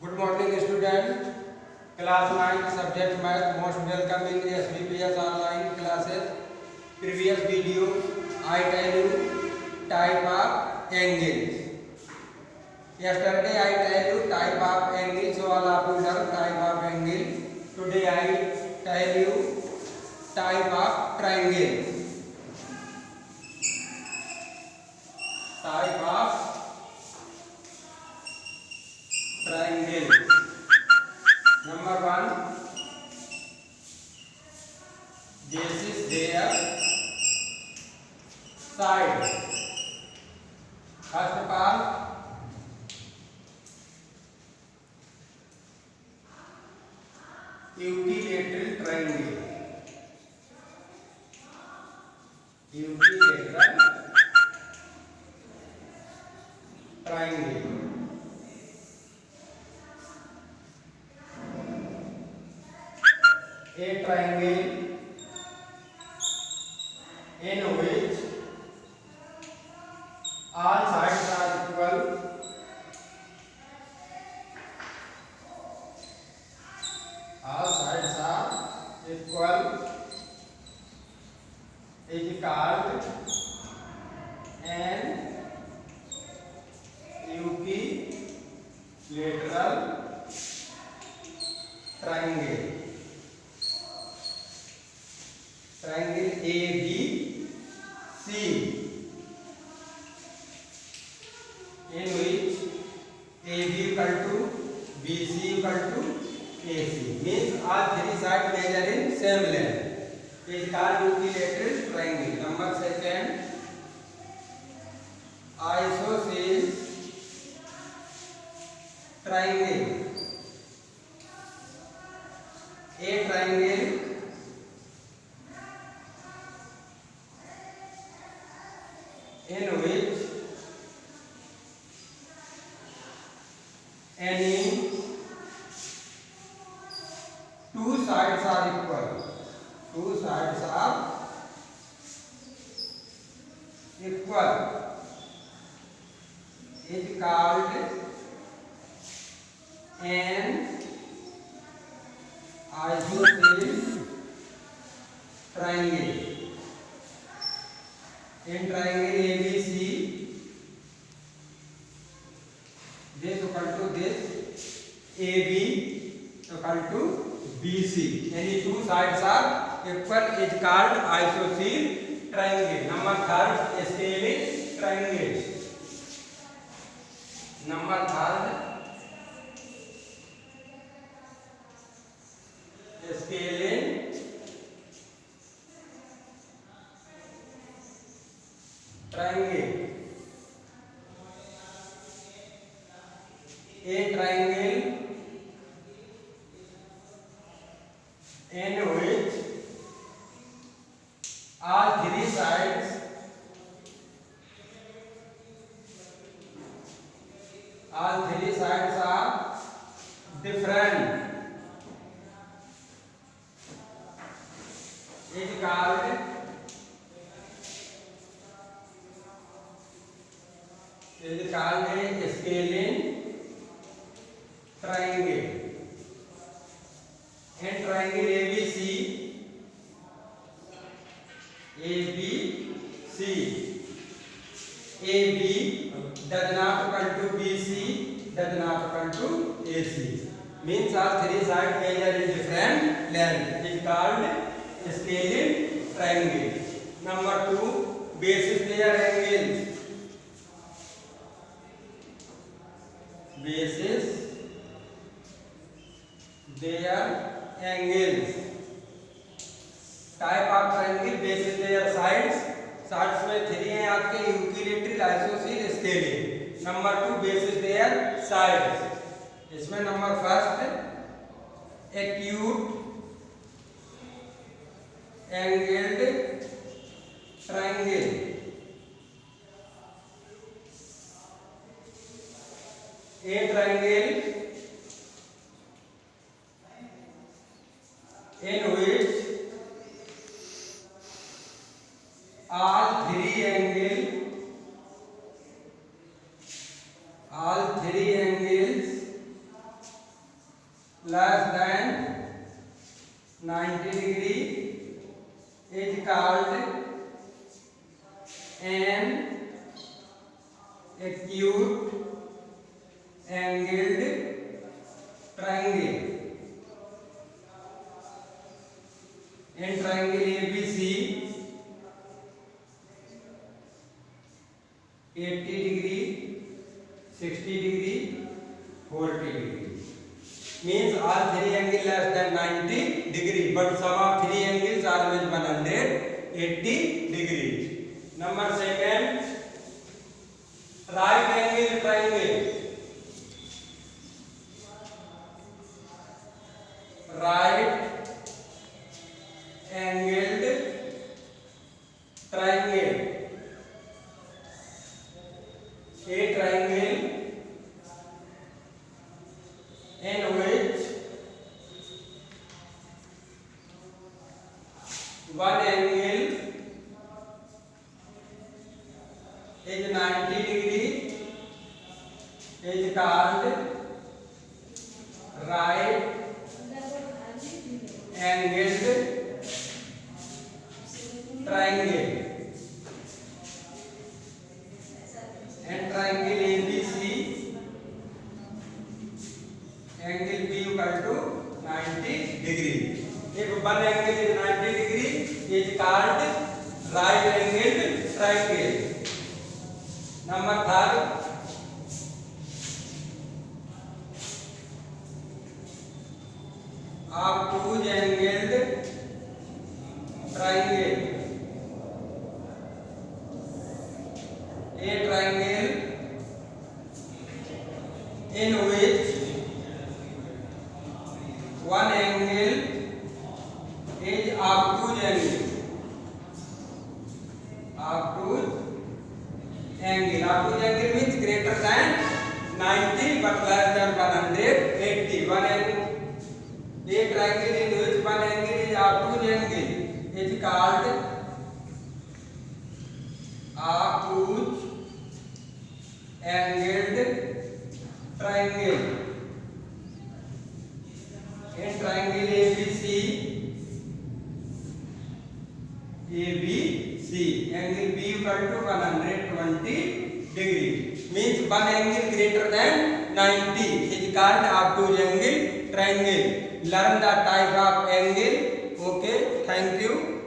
Good morning, student. Class 9 subject math. Most welcome in SBPS online classes. Previous video, I tell you type of angles. Yesterday I tell you type of angle. So all of you learn type of angle. Today I tell you type of triangle. Type of triangle. Number 1, this is their side. First of all, equilateral triangle. Equilateral triangle. A triangle in which all sides are equal, all sides are equal is called an equilateral triangle. Triangle ABC, in which AB equal to BC equal to AC, means all three sides measure in same length, is called equilateral triangle. Number 2, isosceles triangle. A triangle in which any two sides are equal, two sides are equal, is called an isosceles triangle. In triangle ABC, this equal to this, AB equal to BC. Any two sides are equal is called isosceles triangle. Number 3, scaling triangle. Number 3, scaling triangle. A triangle in which all three sides are different is called a scaling triangle. In triangle ABC, AB does not equal to BC, does not equal to AC, means all three sides measure in different length, is called scaling triangle. Number 2, bases their angles. Bases their angles. Type of triangle, basis their sides. Sides में 3 हैं आपके, equilateral, isosceles, scaling. Number 2, basis their sides. इसमें number 1, acute angled triangle. A triangle in which all three angles less than 90 degree is called an acute angled triangle. In triangle ABC 80 degree, 60 degree, 40 degree means all three angles less than 90 degree, but sum of three angles always 180 degree. Number second, right angle triangle. Right angled triangle. A triangle in which one angle is 90 degree is called right angled triangle. And triangle ABC angle B equal to 90 degree. If one angle is 90 degree is called right angled triangle. Number third, obtuse angled triangle. A triangle in which one angle is obtuse angle. Obtuse angle. Obtuse angle means greater than 90 but less than 180. One angle. A triangle in which one angle is obtuse angle is called obtuse angled triangle. In triangle ABC angle B equal to 120 degree means one angle greater than 90 is called obtuse angle triangle. Learn the type of angle. Okay, thank you.